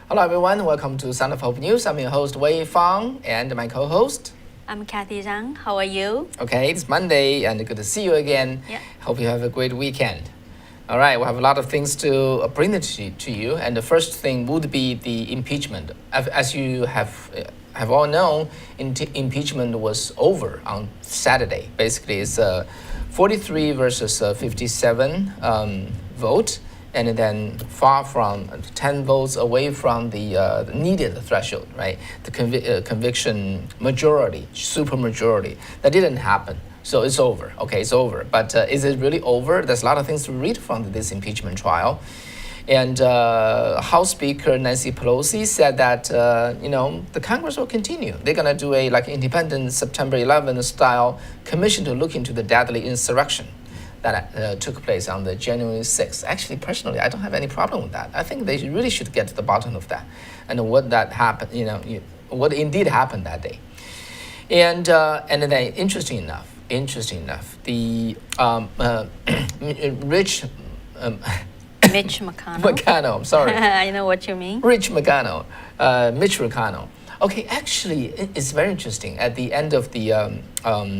Hello everyone, welcome to Sound of Hope News. I'm your host Wei Fang and my co-host. I'm Kathy Zhang. How are you? Okay, it's Monday and good to see you again. Yeah. Hope you have a great weekend. All right, we have a lot of things to bring to you, and the first thing would be the impeachment. As you have all known, impeachment was over on Saturday. Basically, it's 43 versus 57 vote, and then far from 10 votes away from the needed threshold, right? The conviction majority, super majority. That didn't happen. So it's over. Okay, it's over. But is it really over? There's a lot of things to read from this impeachment trial. And House Speaker Nancy Pelosi said that the Congress will continue. They're gonna do a independent September 11 style commission to look into the deadly insurrection that took place on the January 6th. Actually, personally, I don't have any problem with that. I think they really should get to the bottom of that and what that happened. What indeed happened that day. And then interesting enough, the Mitch McConnell. McConnell, I'm sorry. I know what you mean. Mitch McConnell. Okay, actually, it's very interesting. At the end of the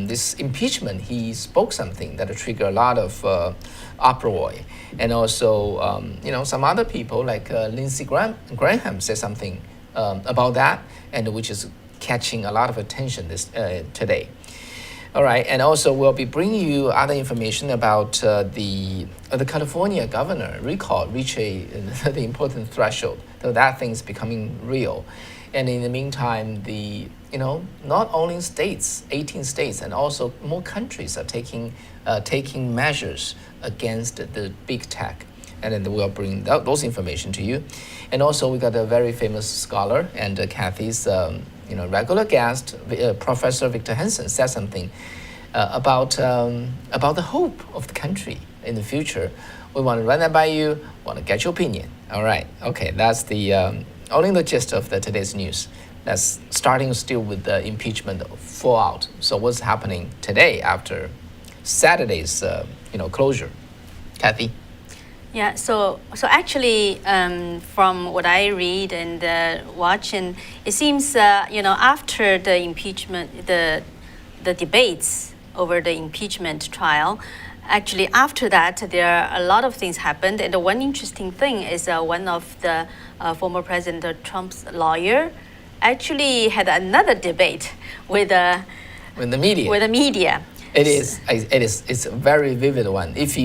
this impeachment, he spoke something that triggered a lot of uproar, and also some other people like Lindsey Graham said something about that, and which is catching a lot of attention today. All right, and also we'll be bringing you other information about the California governor recall reach the important threshold. So that thing's becoming real, and in the meantime, not only states, 18 states, and also more countries are taking measures against the big tech, and then we'll bring those information to you. And also we got a very famous scholar and Kathy's regular guest, Professor Prof Hanson, said something about the hope of the country in the future. We want to run that by you, want to get your opinion. All right, okay, that's the only the gist of today's news. That's starting still with the impeachment fallout. So what's happening today after Saturday's closure? Kathy? Yeah, so actually, from what I read and watch, and it seems after the impeachment, the debates over the impeachment trial, actually after that there are a lot of things happened, and the one interesting thing is one of the former President Trump's lawyer actually had another debate with the media. It's a very vivid one. Have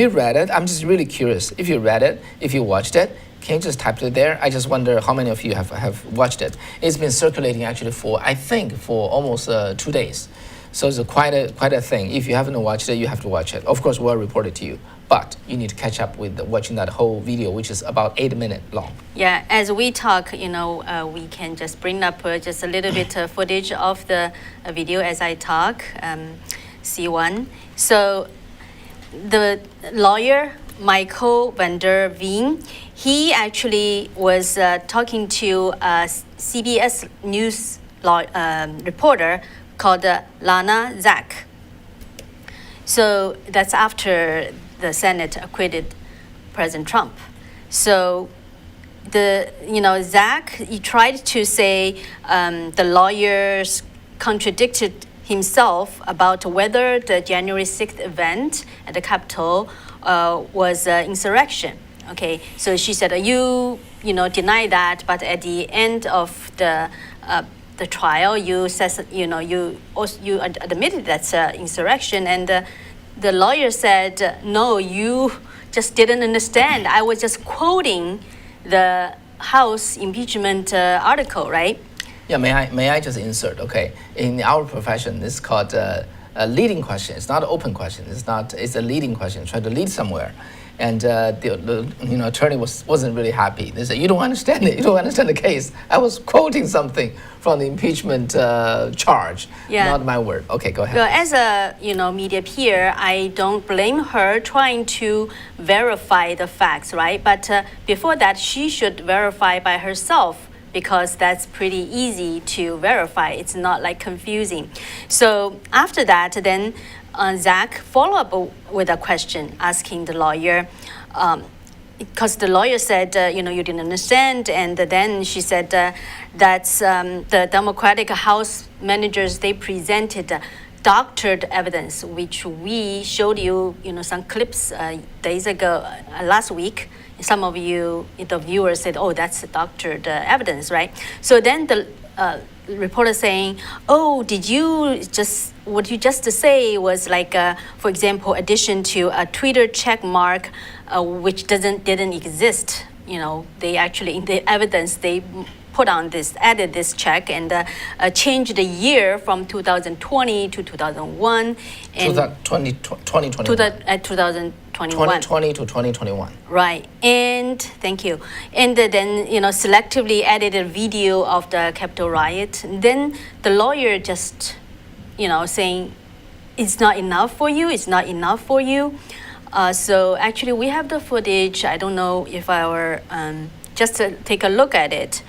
you read it? I'm just really curious. If you read it, if you watched it, can you just type it there? I just wonder how many of you have watched it. It's been circulating actually for almost 2 days. So it's quite a thing. If you haven't watched it, you have to watch it. Of course, we'll report it to you. But you need to catch up with watching that whole video, which is about 8 minutes long. Yeah, as we talk, we can just bring up just a little bit of footage of the video as I talk. C1. So the lawyer, Michael van der Veen, he actually was talking to a CBS News reporter called Lana Zak. So that's after the Senate acquitted President Trump. So Zach, he tried to say the lawyers contradicted himself about whether the January 6th event at the Capitol was insurrection. Okay, so she said you deny that, but at the end of the trial, you said you admitted that's insurrection, and the lawyer said no, you just didn't understand. I was just quoting the House impeachment article, right? Yeah, may I just insert? Okay, in our profession, it's called a leading question. It's not an open question. It's a leading question. Try to lead somewhere, and the attorney wasn't really happy. They said, "You don't understand it. You don't understand the case. I was quoting something from the impeachment charge, not my word." Okay, go ahead. Well, as a media peer, I don't blame her trying to verify the facts, right? But before that, she should verify by herself, because that's pretty easy to verify. It's not like confusing. So after that, then Zach followed up with a question asking the lawyer, because the lawyer said, you didn't understand, and then she said that's the Democratic House managers, they presented doctored evidence, which we showed you, some clips days ago, last week. Some of you, the viewers, said, "Oh, that's doctored evidence, right?" So then the reporter saying, "Oh, what you just say was like, for example, addition to a Twitter check mark, which didn't exist. They actually in the evidence they put on this, added this check and changed the year from 2020 to 2001 and 2021. 2021. 2020 to 2021. Right, and thank you. And then selectively added a video of the Capitol riot. And then the lawyer just saying it's not enough for you. It's not enough for you. So actually, we have the footage. I don't know if I were just to take a look at it,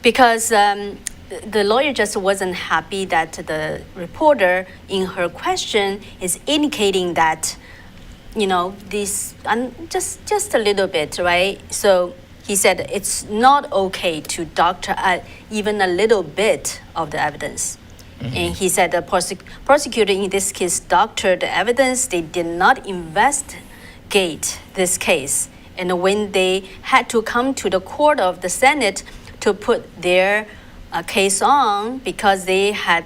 because the lawyer just wasn't happy that the reporter in her question is indicating that this just a little bit, right? So he said it's not okay to doctor even a little bit of the evidence. Mm-hmm. And he said the prosecutor in this case doctored the evidence. They did not investigate this case. And when they had to come to the court of the Senate to put their case on, because they had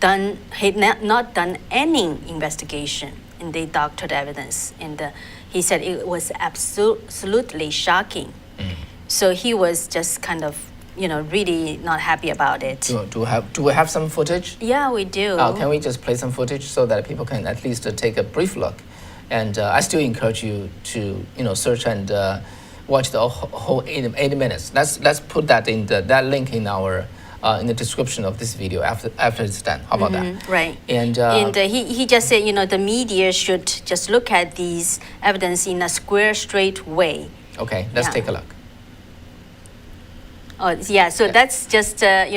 not done any investigation, and they doctored evidence. And he said it was absolutely shocking. Mm. So he was just kind of, really not happy about it. Do we have some footage? Yeah, we do. Can we just play some footage so that people can at least take a brief look? And I still encourage you to, search and watch the whole 80 minutes. Let's put that in that link in our in the description of this video after it's done. How about that? Right. And he just said, the media should just look at these evidence in a square, straight way. Okay, let's take a look. Oh yeah, so that's just I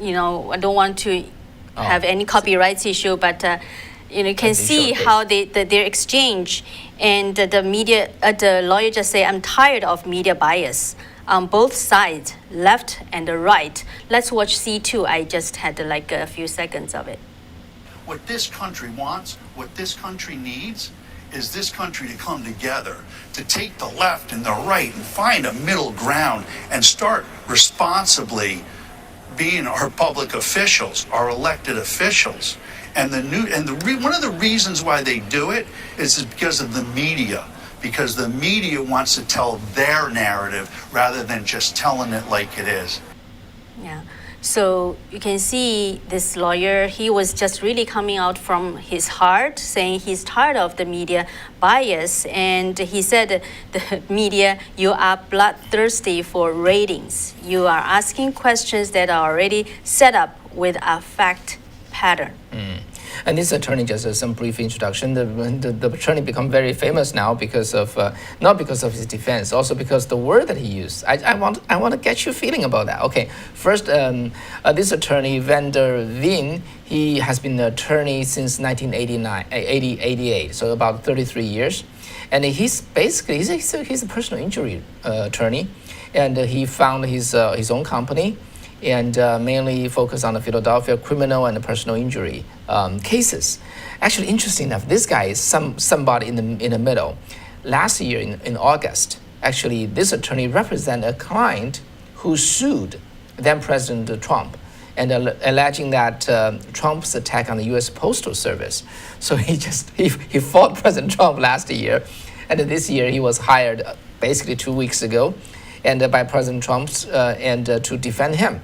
don't want to have any copyrights issue, but you can see how their exchange, and the media, the lawyer just say, "I'm tired of media bias on both sides, left and right." Let's watch C2. I just had like a few seconds of it. What this country wants, what this country needs, is this country to come together, to take the left and the right and find a middle ground and start responsibly being our public officials, our elected officials. And one of the reasons why they do it is because of the media. Because the media wants to tell their narrative rather than just telling it like it is. Yeah. So you can see this lawyer, he was just really coming out from his heart, saying he's tired of the media bias. And he said, the media, you are bloodthirsty for ratings. You are asking questions that are already set up with a fact pattern. Mm. And this attorney, just some brief introduction, the attorney become very famous now because of, not because of his defense, also because the word that he used. I want to get your feeling about that. Okay, first, this attorney, Vander Veen, he has been an attorney since 1988, so about 33 years. And he's basically, he's a personal injury attorney, and he founded his own company, and mainly focus on the Philadelphia criminal and the personal injury cases. Actually, interesting enough, this guy is somebody in the middle. Last year in August, actually, this attorney represented a client who sued then President Trump, and alleging that Trump's attack on the U.S. Postal Service. So he fought President Trump last year, and this year he was hired basically 2 weeks ago, and by President Trump, to defend him.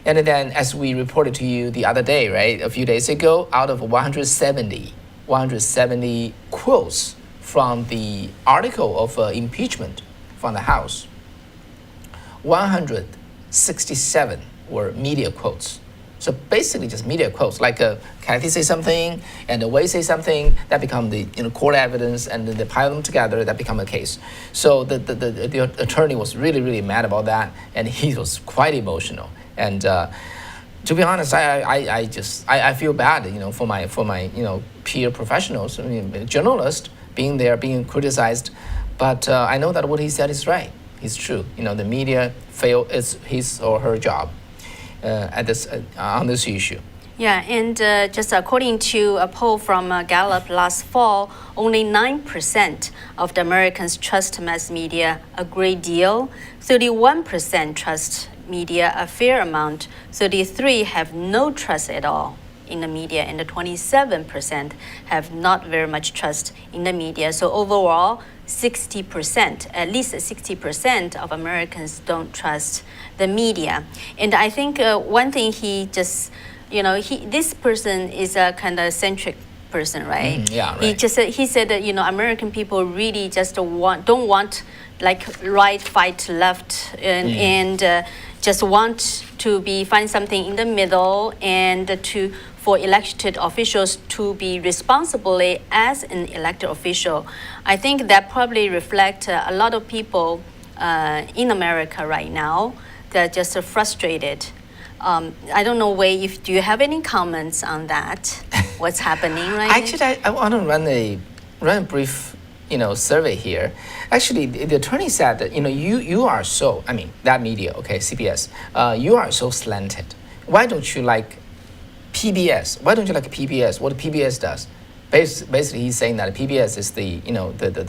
And then, as we reported to you the other day, right, a few days ago, out of 170 quotes from the article of impeachment from the House, 167 were media quotes. So basically just media quotes, like Kathy say something and Wei say something, that become the court evidence, and then they pile them together, that become a case. So the attorney was really, really mad about that, and he was quite emotional. And to be honest, I feel bad, for my peer professionals, journalists being there, being criticized But I know that what he said is right. It's true. The media failed his or her job on this issue. Yeah, and just according to a poll from Gallup last fall, only 9% of the Americans trust mass media a great deal, 31% trust media a fair amount, 33% have no trust at all in the media, and 27% have not very much trust in the media. So overall, 60%, at least 60% of Americans don't trust the media. And I think one thing he just, this person is a kind of centric person, right? Yeah, right. He said that American people really just don't want like right, fight, left, and just want to find something in the middle, and for elected officials to be responsibly as an elected official. I think that probably reflects a lot of people in America right now that are just frustrated. I don't know, Wei, do you have any comments on that? What's happening right now? Actually, I want to run a brief, survey here. Actually, the attorney said that, you are so, that media, okay, CBS, you are so slanted. Why don't you like PBS? Why don't you like PBS? What PBS does? Basically, he's saying that PBS is the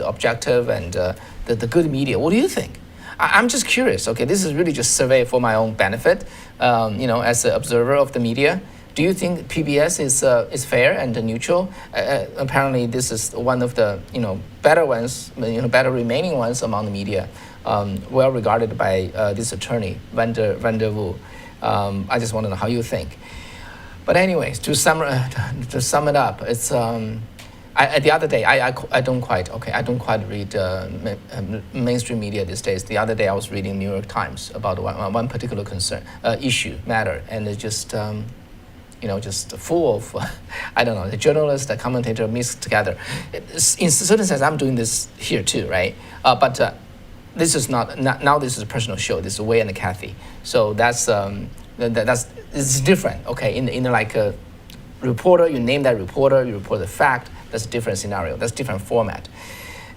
objective and the good media. What do you think? I'm just curious. Okay, this is really just survey for my own benefit. As an observer of the media, do you think PBS is fair and neutral? Apparently, this is one of the better ones, better remaining ones among the media, well regarded by this attorney Vander Wu. I just want to know how you think. But anyways, to sum it up, it's the other day I don't quite read mainstream media these days. The other day I was reading New York Times about one particular matter, and it just just full of I don't know, the journalist, the commentator mixed together. In certain sense, I'm doing this here too, right? But this is not now. This is a personal show. This is Wei and Kathy. So that's it's different. Okay, in like a reporter, you name that reporter, you report the fact. That's a different scenario. That's a different format.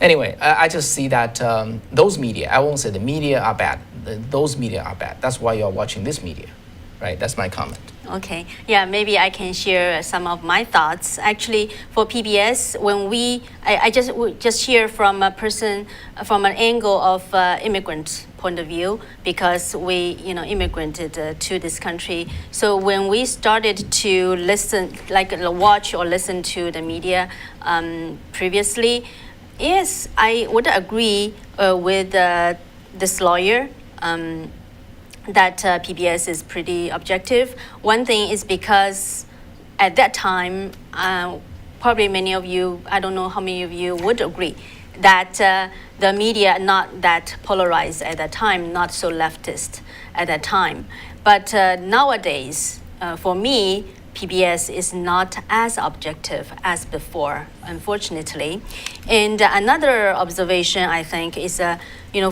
Anyway, I just see that those media, I won't say the media are bad. Those media are bad. That's why you're watching this media, right? That's my comment. Okay. Yeah, maybe I can share some of my thoughts. Actually, for PBS, when I just hear from a person from an angle of immigrant point of view, because we immigrated to this country. So when we started to listen, like watch or listen to the media previously, yes, I would agree with this lawyer. That PBS is pretty objective. One thing is because at that time, probably many of you, I don't know how many of you would agree, that the media not that polarized at that time, not so leftist at that time. But nowadays, for me, PBS is not as objective as before, unfortunately. And another observation, I think, is,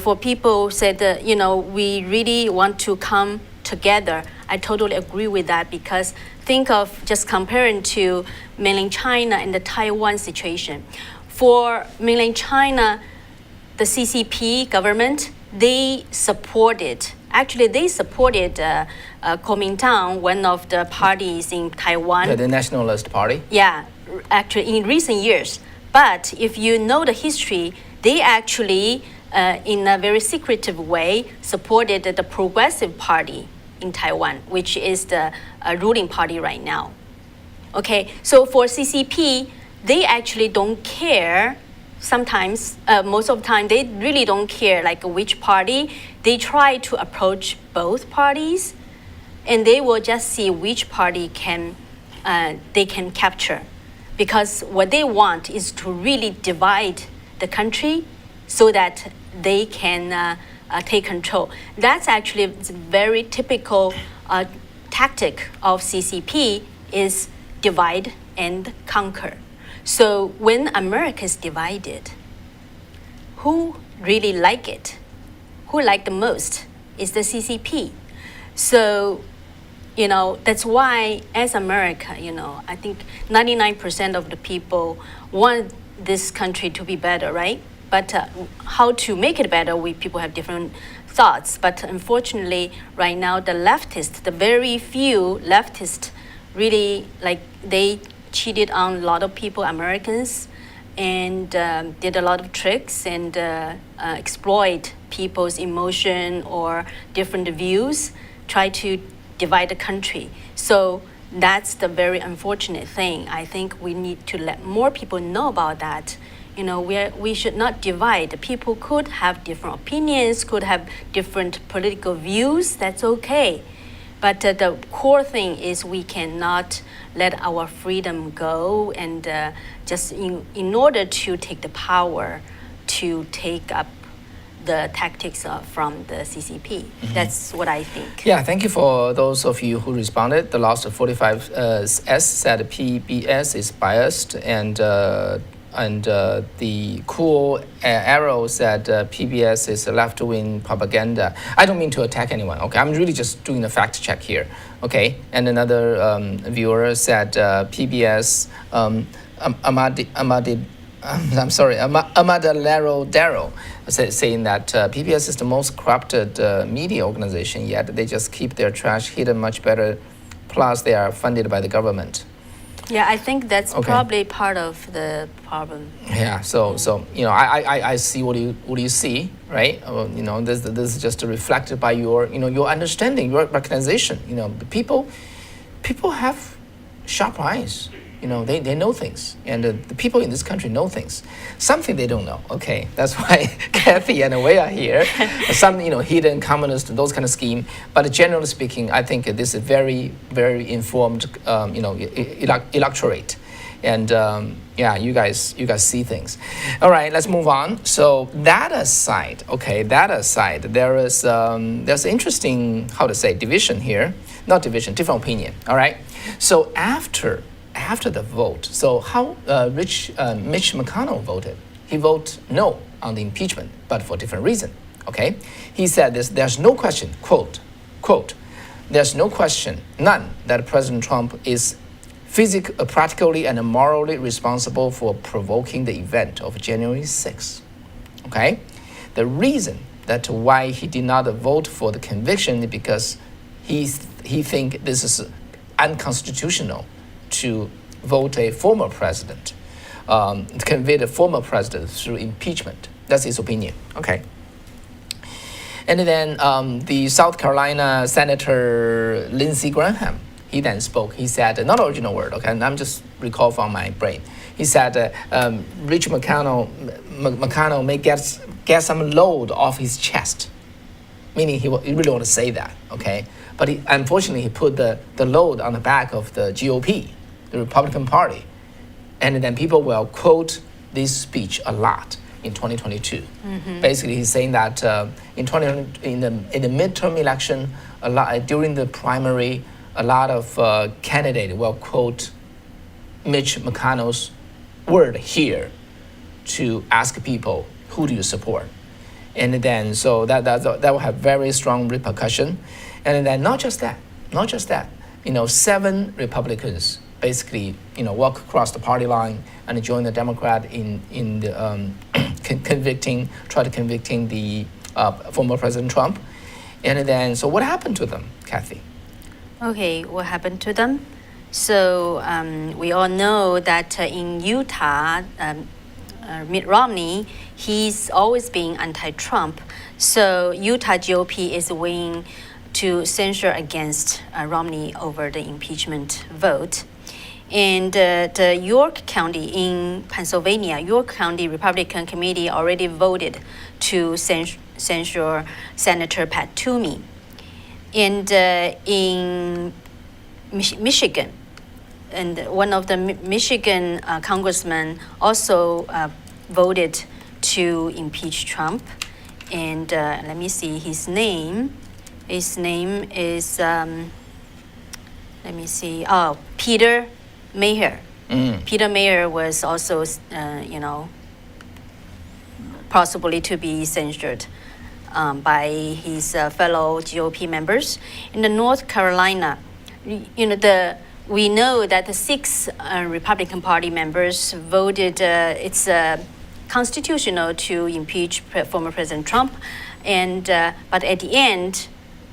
for people said, we really want to come together. I totally agree with that, because think of just comparing to mainland China and the Taiwan situation. For mainland China, the CCP government, they supported Kuomintang, one of the parties in Taiwan. The Nationalist Party? Yeah, actually in recent years. But if you know the history, they actually, in a very secretive way, supported the Progressive Party in Taiwan, which is the ruling party right now. Okay, so for CCP, they actually don't care. Sometimes, most of the time, they really don't care like which party. They try to approach both parties, and they will just see which party they can capture, because what they want is to really divide the country so that they can take control. That's actually a very typical tactic of CCP, is divide and conquer. So when America is divided, who really like it? Who like the most is the CCP. So, that's why as America, I think 99% of the people want this country to be better, right? but how to make it better, people have different thoughts. But unfortunately, right now, the leftists, the very few leftists, really they cheated on a lot of people, Americans, and did a lot of tricks and exploit people's emotion or different views, try to divide the country. So that's the very unfortunate thing. I think we need to let more people know about that. We should not divide. People could have different opinions, could have different political views. That's okay. But the core thing is we cannot let our freedom go, and just in order to take the power to take up the tactics from the CCP. That's what I think. Yeah, thank you for those of you who responded. The last 45S said PBS is biased, and the cool arrow said PBS is left-wing propaganda. I don't mean to attack anyone. Okay, I'm really just doing a fact check here. Okay, and another viewer said PBS Amadalero Darrow saying that PBS is the most corrupted media organization, yet they just keep their trash hidden much better. Plus, they are funded by the government. Yeah, I think that's probably part of the problem. Yeah, so I see what you see, right? This is just reflected by your your understanding, your recognition. People have sharp eyes. They know things, and the people in this country know things. Something they don't know. Okay, that's why Kathy and Wei are here. Some hidden communist, those kind of scheme. But generally speaking, I think this is very, very informed electorate, and you guys see things. All right, let's move on. So that aside, there is there's interesting division here, not division, different opinion. All right, so after the vote, so how Mitch McConnell voted. He voted no on the impeachment, but for different reason. Okay, he said there's no question, quote, there's no question, none, that President Trump is practically and morally responsible for provoking the event of January 6th. Okay, the reason that why he did not vote for the conviction is because he think this is unconstitutional to vote a former president, convict a former president through impeachment. That's his opinion. Okay. And then the South Carolina Senator Lindsey Graham, he then spoke. He said, not original word, okay, and I'm just recall from my brain. He said, Rich McConnell may get some load off his chest, meaning he really want to say that, okay? But unfortunately, he put the load on the back of the GOP, the Republican Party. And then people will quote this speech a lot in 2022. Basically, he's saying that in the midterm election, during the primary, a lot of candidates will quote Mitch McConnell's word here to ask people, who do you support? And then, so that will have very strong repercussion. And then not just that, 7 Republicans basically, walk across the party line and join the Democrat in the try to convicting the former President Trump. And then, so what happened to them, Kathy? Okay, what happened to them? So we all know that in Utah, Mitt Romney, he's always been anti-Trump. So Utah GOP is weighing to censure against Romney over the impeachment vote. And the York County in Pennsylvania, York County Republican Committee already voted to censure Senator Pat Toomey. And in Michigan, and one of the Michigan congressmen also voted to impeach Trump. And let me see his name. His name is, Peter Maher. Peter Maher was also, possibly to be censured by his fellow GOP members. In the North Carolina, we know that the 6 Republican Party members voted. It's constitutional to impeach former President Trump, and but at the end,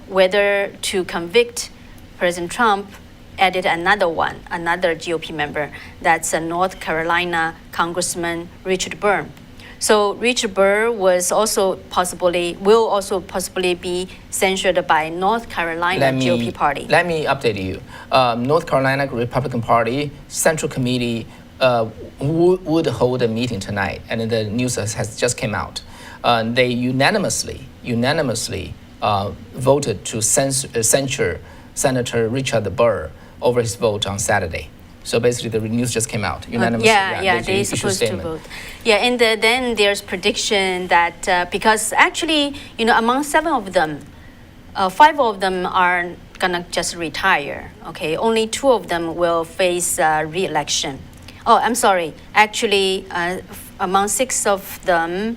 whether to convict President Trump added another GOP member. That's a North Carolina Congressman Richard Burr. So Richard Burr will also possibly be censured by North Carolina GOP party. Let me update you. North Carolina Republican Party Central Committee would hold a meeting tonight, and the news has just came out. They unanimously voted to censure Senator Richard Burr over his vote on Saturday. So basically, the news just came out unanimously. They're supposed to vote. Yeah, and then there's prediction that because actually, among 7 of them, 5 of them are gonna just retire. Okay, only 2 of them will face re-election. Oh, I'm sorry. Actually, among 6 of them,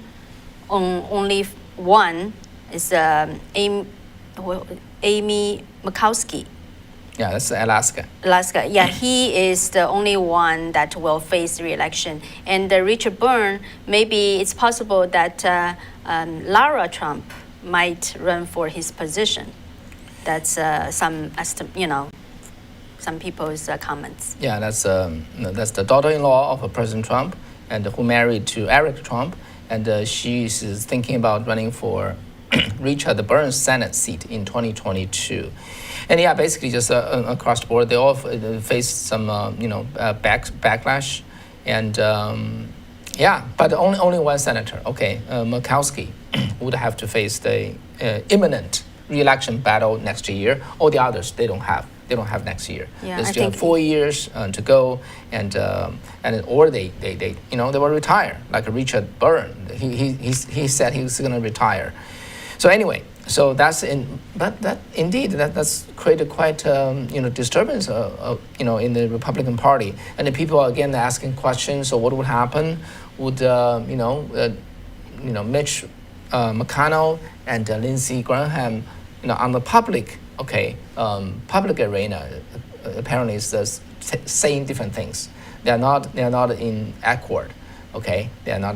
only 1 is Amy Murkowski. Yeah, that's Alaska. Yeah, he is the only one that will face re-election. And Richard Burr, maybe it's possible that Lara Trump might run for his position. That's some people's comments. Yeah, that's the daughter-in-law of President Trump, and who married to Eric Trump, and she is thinking about running for Richard Burr's Senate seat in 2022. And yeah, basically just across the board, they all face some backlash, and but only 1 senator. Okay, Murkowski would have to face the imminent re-election battle next year. All the others they don't have next year. Yeah, they still have 4 years to go, and or they will retire, like Richard Burr. He said he was going to retire. So anyway, so that's that's created quite disturbance in the Republican Party, and the people are again asking questions. So what would happen? Would Mitch McConnell and Lindsey Graham on the public arena apparently is saying different things. They are not in accord. Okay, they're not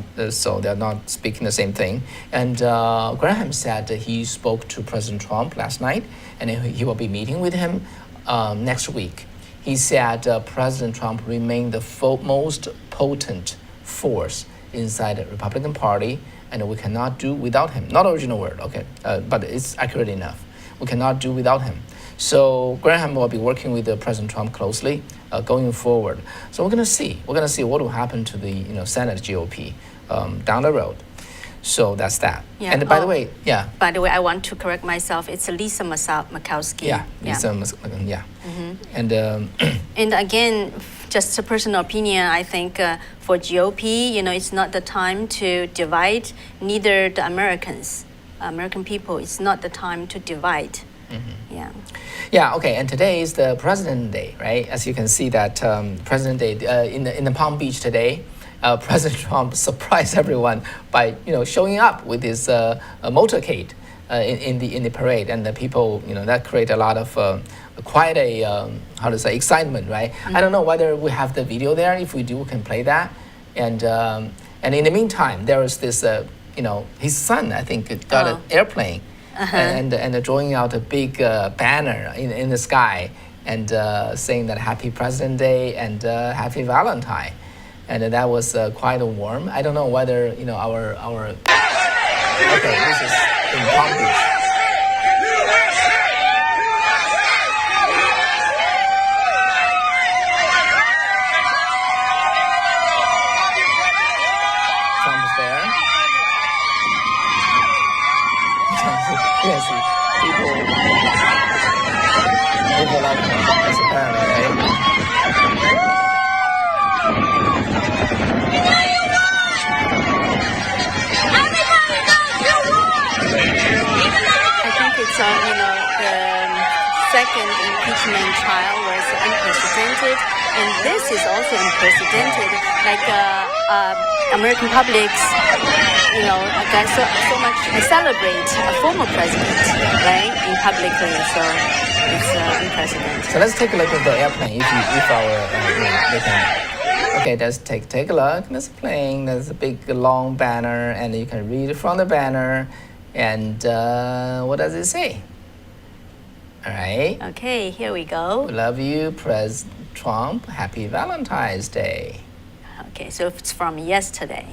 speaking the same thing. And Graham said that he spoke to President Trump last night, and he will be meeting with him next week. He said President Trump remained the most potent force inside the Republican Party, and we cannot do without him. Not original word, okay, but it's accurate enough. We cannot do without him. So Graham will be working with President Trump closely going forward. So we're going to see what will happen to the Senate GOP down the road. So that's that. Yeah. And by the way, By the way, I want to correct myself. It's Lisa Murkowski. Yeah, Lisa Murkowski. Yeah. Mm-hmm. And and again, just a personal opinion, I think for GOP, it's not the time to divide neither the American people. It's not the time to divide. Mm-hmm. Yeah. Yeah. Okay. And today is the President Day, right? As you can see, that President Day in the Palm Beach today, President Trump surprised everyone by showing up with his motorcade in the parade, and the people that create a lot of quite a excitement, right? Mm-hmm. I don't know whether we have the video there. If we do, we can play that. And in the meantime, there is this his son, I think, got an airplane. Uh-huh. And drawing out a big banner in the sky, and saying that Happy President Day and Happy Valentine, and that was quite warm. I don't know whether our okay, this is in Palm Beach. Trump's there. Yes, people love him, as apparently, right? I think it's the second impeachment trial was unprecedented, and this is also unprecedented. Like American publics, got so much celebrate a former president, right, in publicly. So it's unprecedented. So let's take a look at the airplane. If our they can Okay, let's take a look. There's a plane. There's a big long banner, and you can read from the banner. And what does it say? All right. Okay, here we go. We love you, President Trump. Happy Valentine's Day. Okay, so it's from yesterday.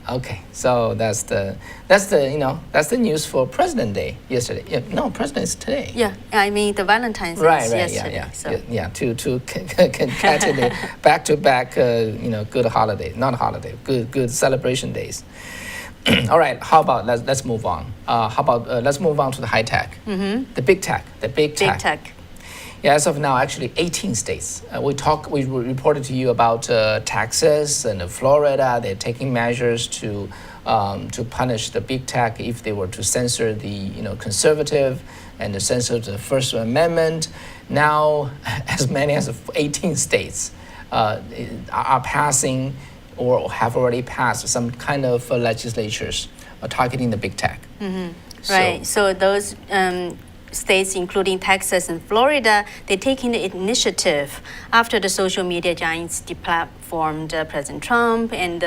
Okay, so that's the news for President Day yesterday. Yeah, no, President is today. Yeah, I mean the Valentine's Right, is right, yesterday. yeah. So. Yeah, to concatenate back-to-back, good holiday, not holiday, good celebration days. All right, how about let's move on. Let's move on to the high tech, the big tech. Big tech. Yeah, as of now, actually 18 states. We reported to you about Texas and Florida. They're taking measures to punish the big tech if they were to censor the conservative and to censor the First Amendment. Now, as many as 18 states are passing or have already passed some kind of legislatures targeting the big tech. Right. So those states, including Texas and Florida, they're taking the initiative after the social media giants deplatformed President Trump and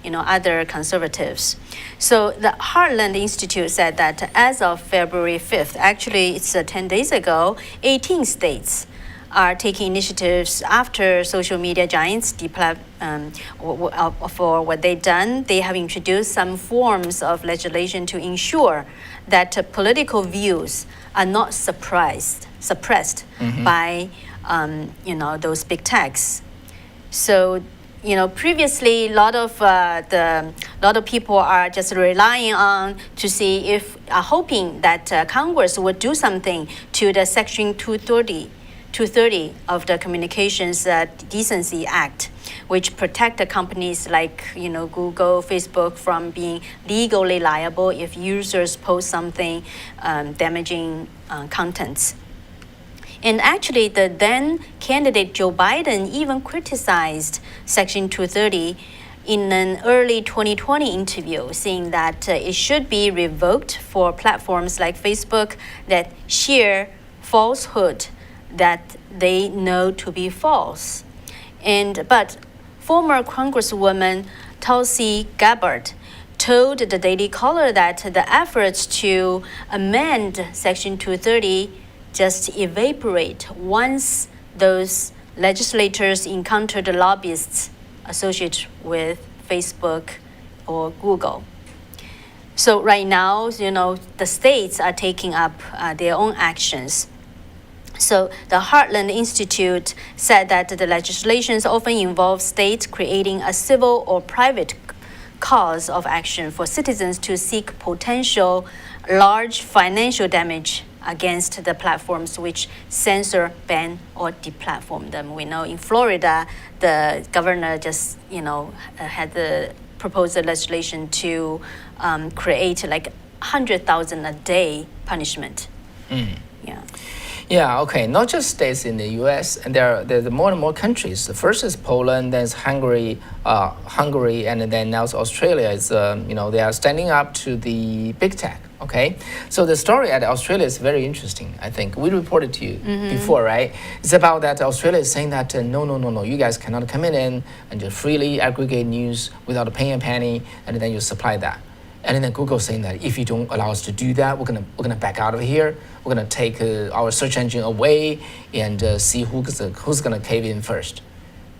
other conservatives. So the Heartland Institute said that as of February 5th, actually it's 10 days ago, 18 states are taking initiatives after social media giants for what they've done. They have introduced some forms of legislation to ensure that political views are not suppressed by those big techs. So previously a lot of people are just relying on to see if hoping that Congress would do something to the Section 230 of the Communications Decency Act, which protect the companies like Google, Facebook from being legally liable if users post something damaging contents. And actually, the then candidate Joe Biden even criticized Section 230 in an early 2020 interview, saying that it should be revoked for platforms like Facebook that share falsehood that they know to be false. But former Congresswoman Tulsi Gabbard told the Daily Caller that the efforts to amend Section 230 just evaporate once those legislators encounter the lobbyists associated with Facebook or Google. So right now, the states are taking up their own actions. So the Heartland Institute said that the legislations often involve states creating a civil or private cause of action for citizens to seek potential large financial damage against the platforms which censor, ban, or deplatform them. We know in Florida, the governor just had proposed a legislation to create like 100,000 a day punishment. Yeah. Yeah, okay. Not just states in the U.S., and there's more and more countries. The first is Poland, then it's Hungary, and then now it's Australia. It's they are standing up to the big tech. Okay, so the story at Australia is very interesting. I think we reported to you before, right? It's about that Australia is saying that no, you guys cannot come in and just freely aggregate news without paying a penny, and then you supply that. And then Google saying that if you don't allow us to do that, we're gonna back out of here. We're gonna take our search engine away and see who's gonna cave in first.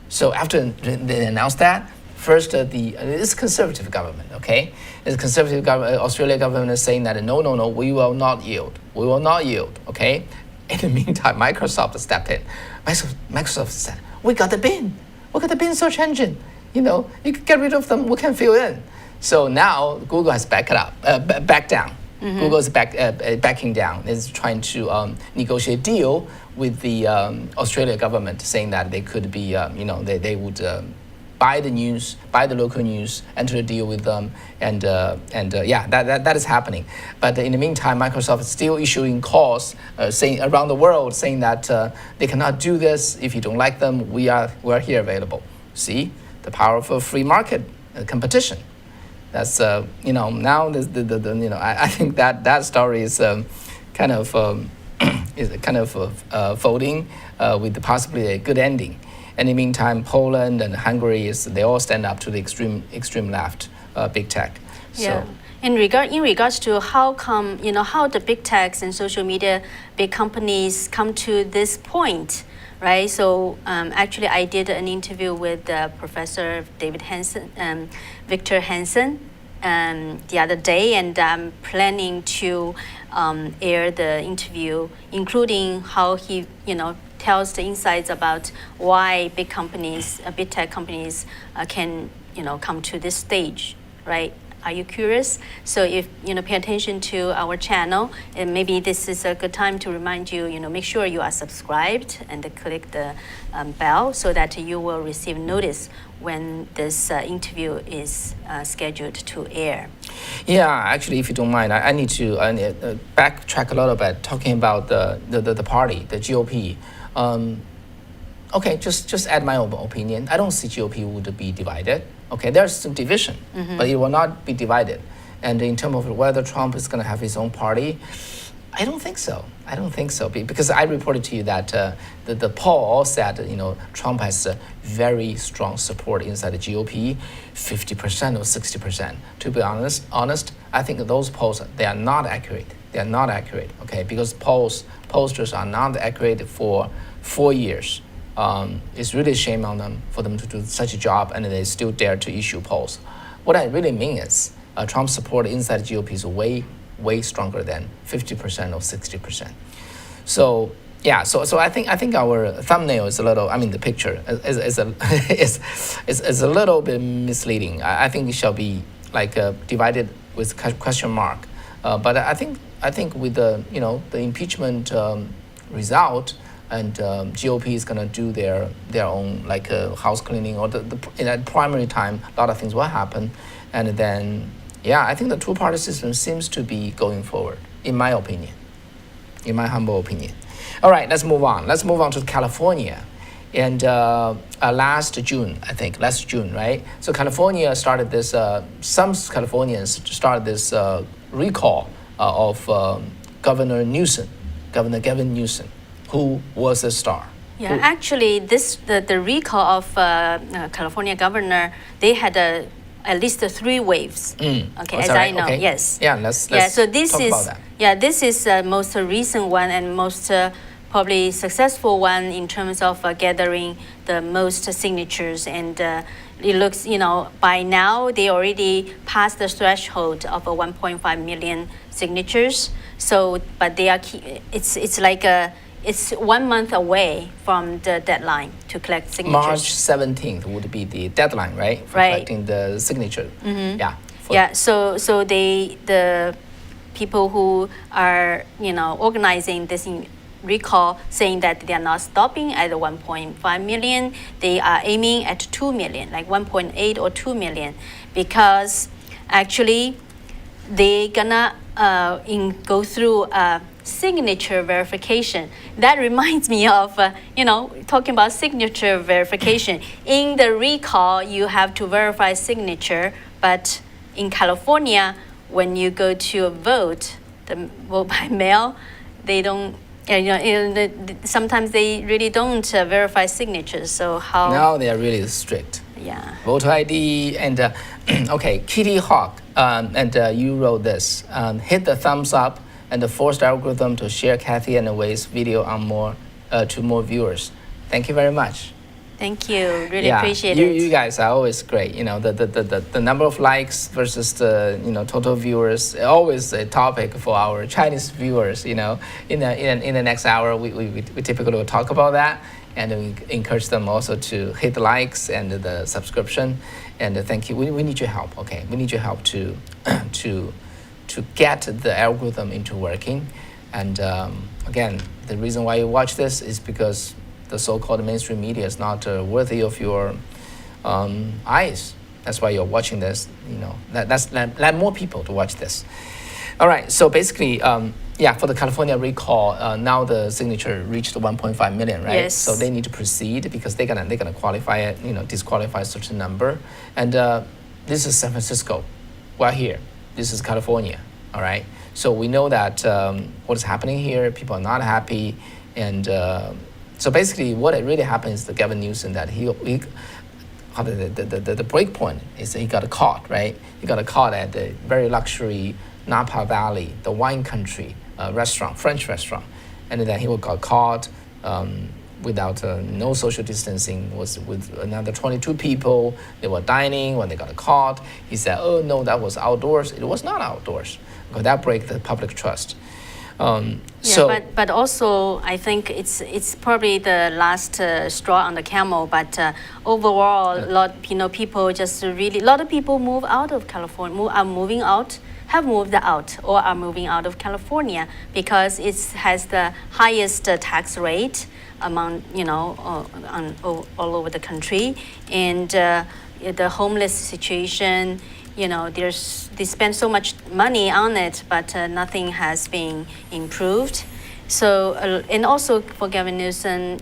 So after they announced that, first it's conservative government, okay? It's conservative government. Australia government is saying that no, we will not yield. We will not yield, okay? In the meantime, Microsoft stepped in. Microsoft said, we got the bin. We got the bin search engine. You can get rid of them. We can fill in. So now Google has backed down. Google is backing down. It's trying to negotiate a deal with the Australia government, saying that they could be, they would buy the local news, enter a deal with them, and that is happening. But in the meantime, Microsoft is still issuing calls saying around the world, saying that they cannot do this. If you don't like them, we are here available. See the power of a free market competition. That's now I think that story is kind of folding with possibly a good ending. And in the meantime, Poland and Hungary they all stand up to the extreme left, big tech. Yeah. So, In regards to how come, how the big techs and social media big companies come to this point, right? So actually, I did an interview with Professor Victor Hanson, the other day, and I'm planning to air the interview, including how he, tells the insights about why big companies, big tech companies, can, come to this stage, right? Are you curious? So if pay attention to our channel, and maybe this is a good time to remind you, make sure you are subscribed and click the bell so that you will receive notice when this interview is scheduled to air. yeah, actually, if you don't mind, I need to backtrack a little bit, talking about the party, the GOP. Okay, just add my own opinion. I don't see GOP would be divided. Okay, there's some division, but it will not be divided. And in terms of whether Trump is going to have his own party, I don't think so. I don't think so, because I reported to you that the poll all said Trump has a very strong support inside the GOP, 50% or 60%. To be honest, I think those polls, they are not accurate. They are not accurate. Okay, because pollsters are not accurate for 4 years. It's really a shame on them for them to do such a job, and they still dare to issue polls. What I really mean is Trump's support inside the GOP is way stronger than 50% or 60%. So yeah, so I think our thumbnail is a little, the picture is a little bit misleading. I think it shall be like divided with question mark. But I think with the impeachment result, and GOP is going to do their own house cleaning, or in that primary time, a lot of things will happen, and then I think the two-party system seems to be going forward, in my opinion, in my humble opinion. All right, let's move on. Let's move on to California, and last June, right? So California started this. Some Californians started this recall of Governor Gavin Newsom, who was a star. Yeah, actually, the recall of California governor, they had at least 3 waves. Okay, as right? I know, okay. yes. Yeah, let's so this talk is about that. this is the most recent one and most probably successful one in terms of gathering the most signatures, and it looks by now they already passed the threshold of 1.5 million signatures. So, but they are it's 1 month away from the deadline to collect signatures. March 17th would be the deadline, right? For collecting the signature. Yeah. So the people who are organizing this recall saying that they are not stopping at 1.5 million. They are aiming at 2 million, like 1.8 or 2 million, because actually they gonna go through signature verification. That reminds me of, talking about signature verification. In the recall, you have to verify signature, but in California, when you go to vote by mail, they don't, sometimes they really don't verify signatures. So how? Now they are really strict. Yeah. Voter ID and, okay, Kitty Hawk, and you wrote this, hit the thumbs up and force the algorithm to share Kathy and Wei's video on to more viewers. Thank you very much. Thank you. Really appreciate it. You guys are always great. The number of likes versus the total viewers, always a topic for our Chinese viewers. In the next hour, we typically will talk about that, and we encourage them also to hit the likes and the subscription. And thank you. We need your help. Okay, we need your help to get the algorithm into working. And again, the reason why you watch this is because the so-called mainstream media is not worthy of your eyes. That's why you're watching this. Let more people to watch this. All right. So basically, for the California recall, now the signature reached 1.5 million, right? Yes. So they need to proceed because they're gonna qualify it. Disqualify a certain number. And this is San Francisco. We're here. This is California. All right. So we know that what is happening here, people are not happy, and So basically, what it really happened is the Gavin Newsom that the break point is that he got caught, right? He got caught at the very luxury Napa Valley, the wine country restaurant, French restaurant, and then he got caught without no social distancing. Was with another 22 people. They were dining when they got caught. He said, "Oh no, that was outdoors." It was not outdoors because that break the public trust. But also I think it's probably the last straw on the camel. But overall, a lot people just really a lot of people move out of California, have moved out or are moving out of California because it has the highest tax rate among all over the country, and the homeless situation. They spend so much money on it, but nothing has been improved. So, and also for Gavin Newsom,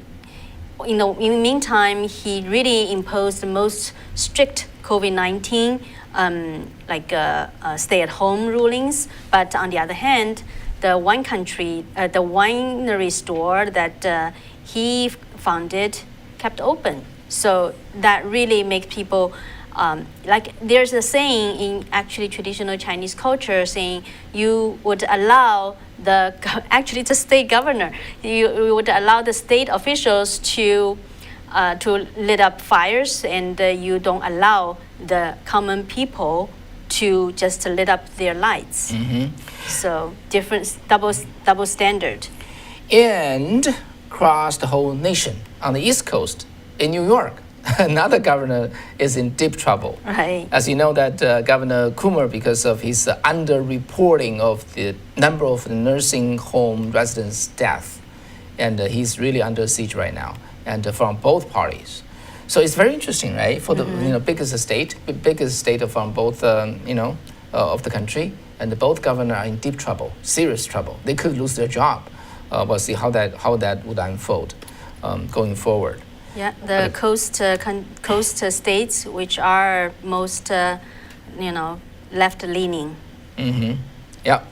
in the meantime, he really imposed the most strict COVID-19, stay-at-home rulings. But on the other hand, the winery store that he founded kept open. So that really makes people. There's a saying in actually traditional Chinese culture saying you would allow the state governor, you would allow the state officials to lit up fires, and you don't allow the common people to just lit up their lights. Mm-hmm. So different double standard. And across the whole nation on the East Coast in New York. Another governor is in deep trouble. Right. As you know that Governor Coomer, because of his underreporting of the number of nursing home residents' death, and he's really under siege right now, and from both parties. So it's very interesting, right? For the biggest state from both of the country, and both governors are in deep trouble, serious trouble. They could lose their job. We'll see how that would unfold going forward. Yeah, the coast states, which are most, left-leaning. Mm-hmm. Yeah.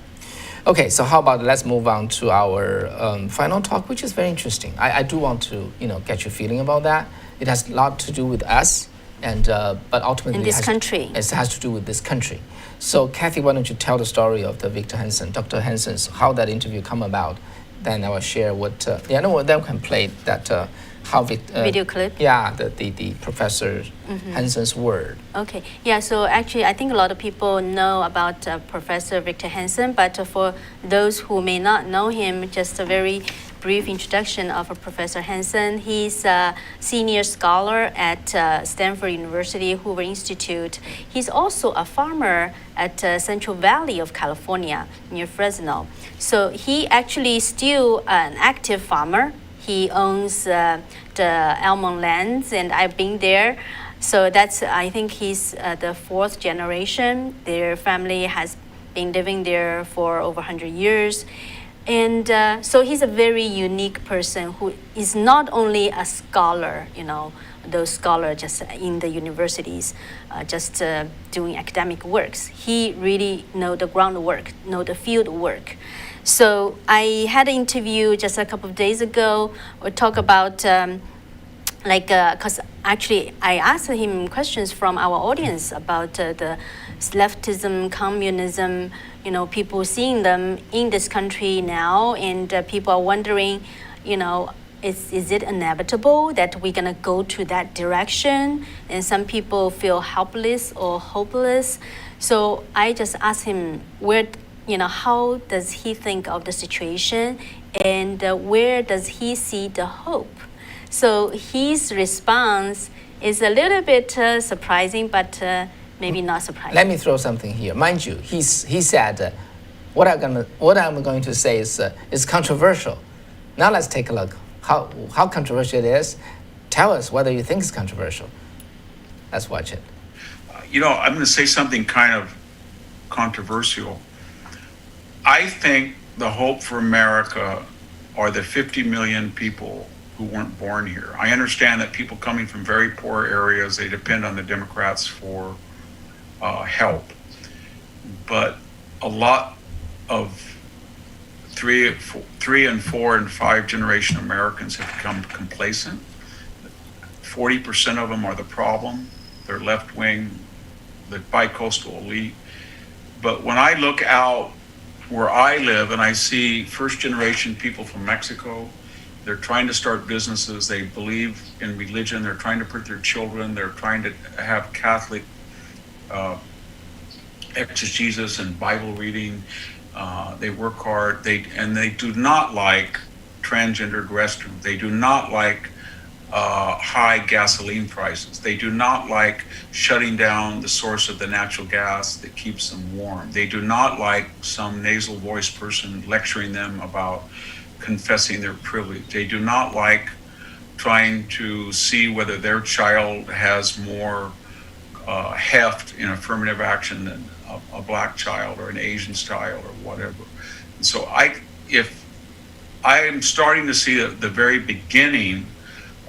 Okay, so how about let's move on to our final talk, which is very interesting. I do want to, get your feeling about that. It has a lot to do with us, and but ultimately in this country. It has to do with this country. So, Kathy, why don't you tell the story of the Dr. Hanson's, how that interview come about? Then I will share what. Then we can play that. Video clip? Yeah, the Professor Hanson's word. Okay, yeah, so actually I think a lot of people know about Professor Victor Hanson, but for those who may not know him, just a very brief introduction of Professor Hanson. He's a senior scholar at Stanford University, Hoover Institute. He's also a farmer at Central Valley of California near Fresno. So he actually still an active farmer. He owns the almond lands, and I've been there. So I think he's the fourth generation. Their family has been living there for over 100 years. And so he's a very unique person who is not only a scholar, those scholars just in the universities, just doing academic works. He really know the groundwork, know the field work. So I had an interview just a couple of days ago. We talk about because actually I asked him questions from our audience about the leftism, communism, people seeing them in this country now, and people are wondering, is it inevitable that we're gonna go to that direction? And some people feel helpless or hopeless. So I just asked him how does he think of the situation, and where does he see the hope? So his response is a little bit surprising, but maybe not surprising. Let me throw something here. Mind you, he said, what I'm going to say is controversial. Now let's take a look how controversial it is. Tell us whether you think it's controversial. Let's watch it. I'm going to say something kind of controversial. I think the hope for America are the 50 million people who weren't born here. I understand that people coming from very poor areas, they depend on the Democrats for help. But a lot of three and four and five generation Americans have become complacent. 40% of them are the problem. They're left wing, the bi-coastal elite. But when I look out where I live and I see first generation people from Mexico, they're trying to start businesses, they believe in religion, they're trying to put their children, they're trying to have Catholic exegesis and Bible reading. They work hard, and they do not like transgendered restrooms. They do not like high gasoline prices. They do not like shutting down the source of the natural gas that keeps them warm. They do not like some nasal voice person lecturing them about confessing their privilege. They do not like trying to see whether their child has more heft in affirmative action than a black child or an Asian child or whatever. And so if I am starting to see the very beginning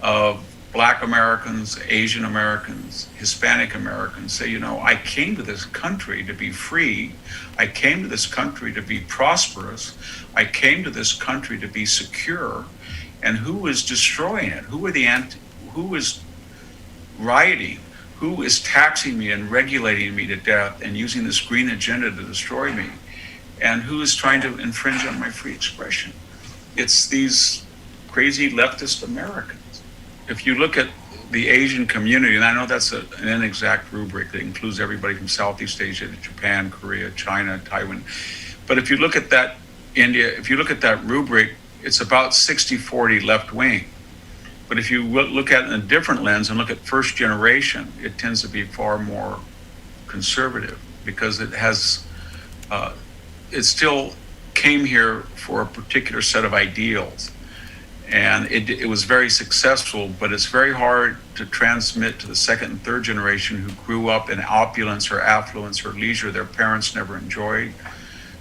of Black Americans, Asian Americans, Hispanic Americans say, I came to this country to be free. I came to this country to be prosperous. I came to this country to be secure. And who is destroying it? Who is rioting? Who is taxing me and regulating me to death and using this green agenda to destroy me? And who is trying to infringe on my free expression? It's these crazy leftist Americans. If you look at the Asian community, and I know that's an inexact rubric that includes everybody from Southeast Asia to Japan, Korea, China, Taiwan. But if you look at that if you look at that rubric, it's about 60-40 left wing. But if you look at it in a different lens and look at first generation, it tends to be far more conservative because it still came here for a particular set of ideals. And it was very successful, but it's very hard to transmit to the second and third generation who grew up in opulence or affluence or leisure their parents never enjoyed,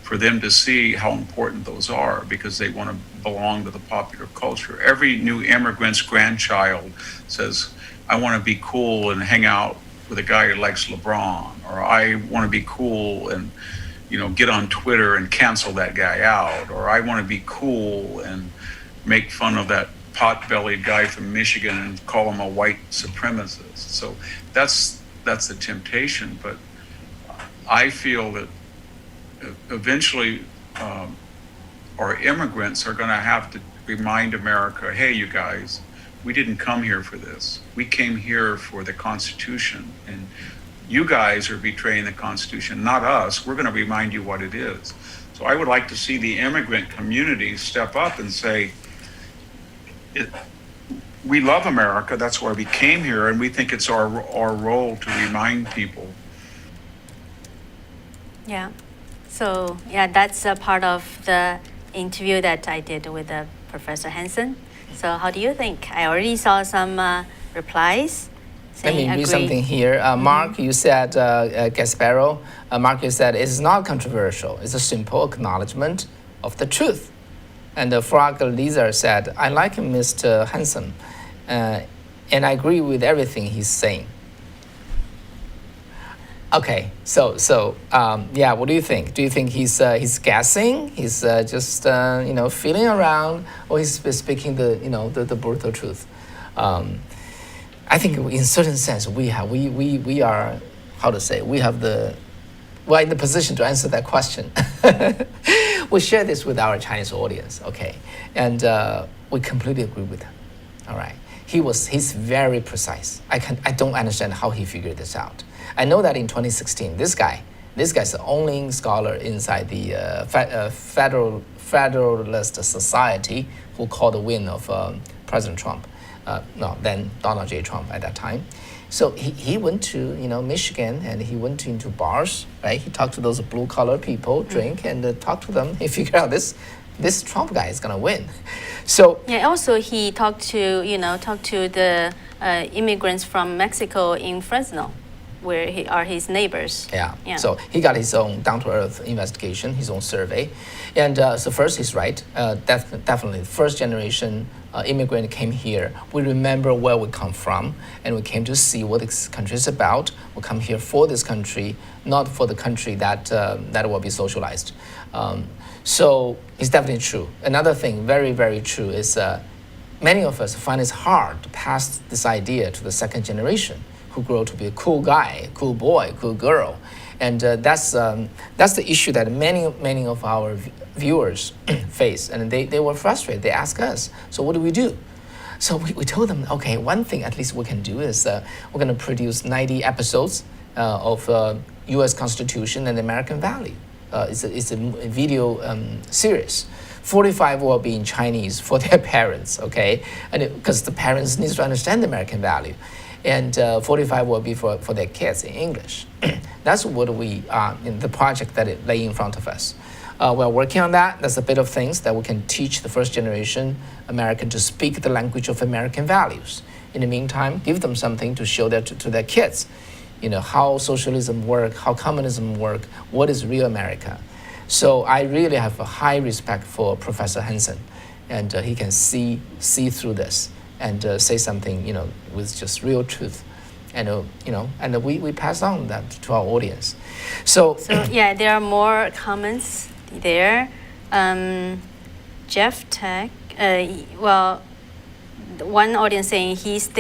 for them to see how important those are because they want to belong to the popular culture. Every new immigrant's grandchild says, I want to be cool and hang out with a guy who likes LeBron, or I want to be cool and get on Twitter and cancel that guy out, or I want to be cool and make fun of that pot-bellied guy from Michigan and call him a white supremacist. So that's the temptation. But I feel that eventually our immigrants are going to have to remind America, hey, you guys, we didn't come here for this. We came here for the Constitution. And you guys are betraying the Constitution, not us. We're going to remind you what it is. So I would like to see the immigrant community step up and say, we love America, that's why we came here, and we think it's our role to remind people. Yeah. So, that's a part of the interview that I did with Professor Hanson. So how do you think? I already saw some replies. Let me read something here. Mark, you said, Gasparo, Mark, you said, it's not controversial. It's a simple acknowledgement of the truth. And Frog Lizard said, I like Mr. Hanson, and I agree with everything he's saying. Okay, so what do you think? Do you think he's guessing? He's just feeling around, or he's speaking the brutal truth? I think in certain sense we are we're in the position to answer that question. We share this with our Chinese audience, okay, and we completely agree with him. All right, he's very precise. I don't understand how he figured this out. I know that in 2016, this guy's the only scholar inside the Federalist Society who called the win of President Trump. Then Donald J. Trump at that time. So he went to Michigan, and he went into bars, right? He talked to those blue collar people, drink, and talked to them. He figured out this Trump guy is gonna win. So also he talked to the immigrants from Mexico in Fresno. where are his neighbors. Yeah. Yeah. So he got his own down-to-earth investigation, his own survey. And so first, he's right. Definitely, first generation immigrant came here. We remember where we come from, and we came to see what this country is about. We come here for this country, not for the country that will be socialized. So it's definitely true. Another thing, very, very true, is many of us find it hard to pass this idea to the second generation, who grow to be a cool guy, cool boy, cool girl. And that's the issue that many of our viewers face. And they were frustrated. They asked us, so what do we do? So we told them, okay, one thing at least we can do is we're going to produce 90 episodes of U.S. Constitution and American value. It's a video series. 45 will be in Chinese for their parents, okay? And because the parents need to understand the American value. And 45 will be for their kids in English. That's what we in the project that it lay in front of us. We're working on that. There's a bit of things that we can teach the first generation American to speak the language of American values. In the meantime, give them something to show to their kids, how socialism works, how communism works, what is real America. So I really have a high respect for Professor Hanson, and he can see through this and say something, with just real truth, and and we pass on that to our audience. So yeah, there are more comments there. Jeff Tech, one audience saying he's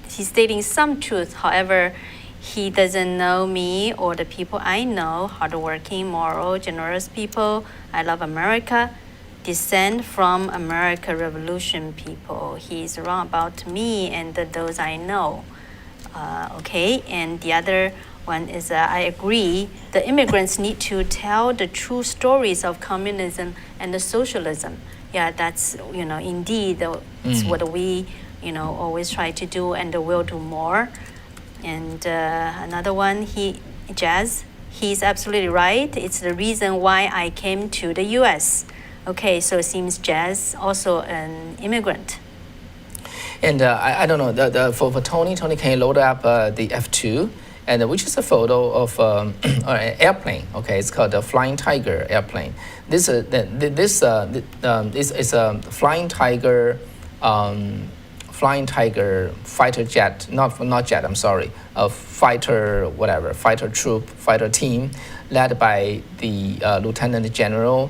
stating some truth. However, he doesn't know me or the people I know, hardworking, moral, generous people. I love America. Descend from American Revolution people. He's wrong about me and those I know. Okay, and the other one is I agree. The immigrants need to tell the true stories of communism and the socialism. Yeah, that's indeed it's what we always try to do, and will do more. And another one, Jazz, he's absolutely right. It's the reason why I came to the U.S. Okay, so it seems Jazz also an immigrant. And I don't know, for Tony, can you load up the F2, and which is a photo of an airplane. Okay, it's called the Flying Tiger airplane. This is a Flying Tiger. Flying Tiger fighter jet, not jet, I'm sorry, a fighter team led by the Lieutenant General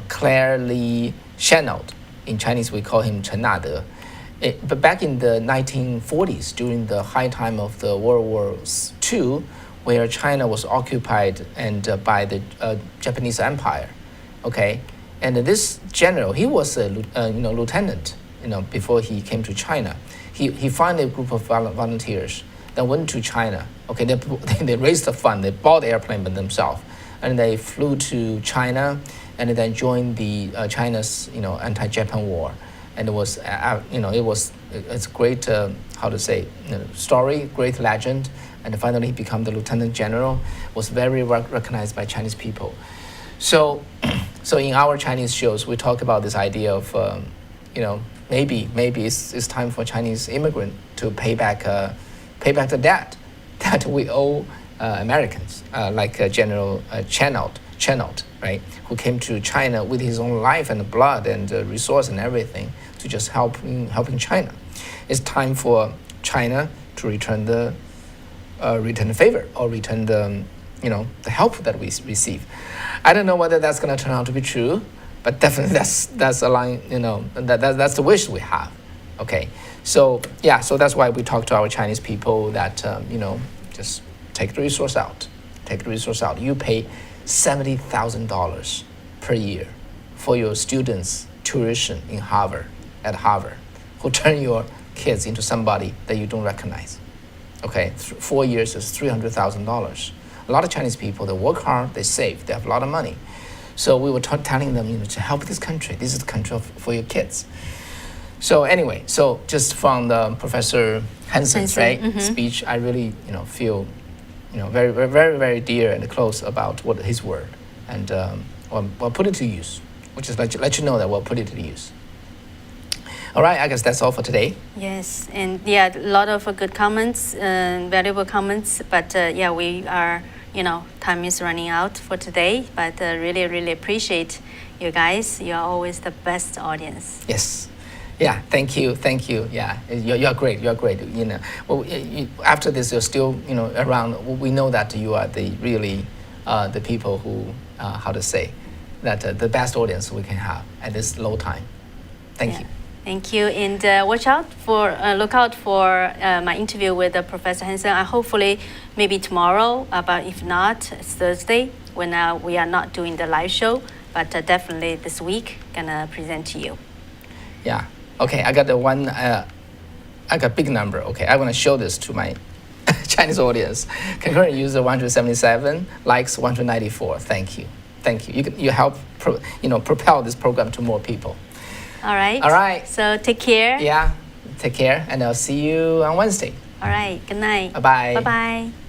Claire Lee Chenault. In Chinese, we call him Chen Nade. But back in the 1940s, during the high time of the World War II, where China was occupied and by the Japanese Empire, okay, and this general, he was a lieutenant. Before he came to China, he found a group of volunteers that went to China. Okay, they raised the fund, they bought the airplane by themselves, and they flew to China, and then joined the China's anti-Japan war, and it's a great story, great legend, and finally he became the lieutenant general, was very recognized by Chinese people. So in our Chinese shows, we talk about this idea of maybe it's time for Chinese immigrant to pay back the debt that we owe Americans, like General Chenault, right, who came to China with his own life and blood and resource and everything to just helping China. It's time for China to return the favor, or return the help that we receive. I don't know whether that's going to turn out to be true. But definitely, that's a line. That's the wish we have. Okay, so that's why we talk to our Chinese people that just take the resource out. You pay $70,000 per year for your students' tuition at Harvard, who turn your kids into somebody that you don't recognize. Okay, 4 years is $300,000. A lot of Chinese people, they work hard, they save, they have a lot of money. So we were telling them, to help this country. This is the country for your kids. So anyway, just from the Professor Hanson's speech, I really, feel, very, very, very, very dear and close about his word, and we'll put it to use. Which is let you know that we'll put it to use. All right, I guess that's all for today. Yes, and yeah, a lot of good comments, valuable comments. But yeah, we are, time is running out for today. But really, really appreciate you guys. You are always the best audience. Yes. Yeah, thank you. Yeah, you're great. Well, after this, you're still, around. We know that you are the really, the people who, how to say, that the best audience we can have at this low time. Thank you. Thank you, and look out for my interview with Professor Hanson. Hopefully, maybe tomorrow, but if not, it's Thursday when we are not doing the live show. But definitely this week, gonna present to you. Yeah. Okay. I got I got big number. Okay. I want to show this to my Chinese audience. Concurrent user 177, likes 194. Thank you. You help propel this program to more people. All right. All right. So take care. Yeah. Take care, and I'll see you on Wednesday. All right. Good night. Bye-bye. Bye-bye.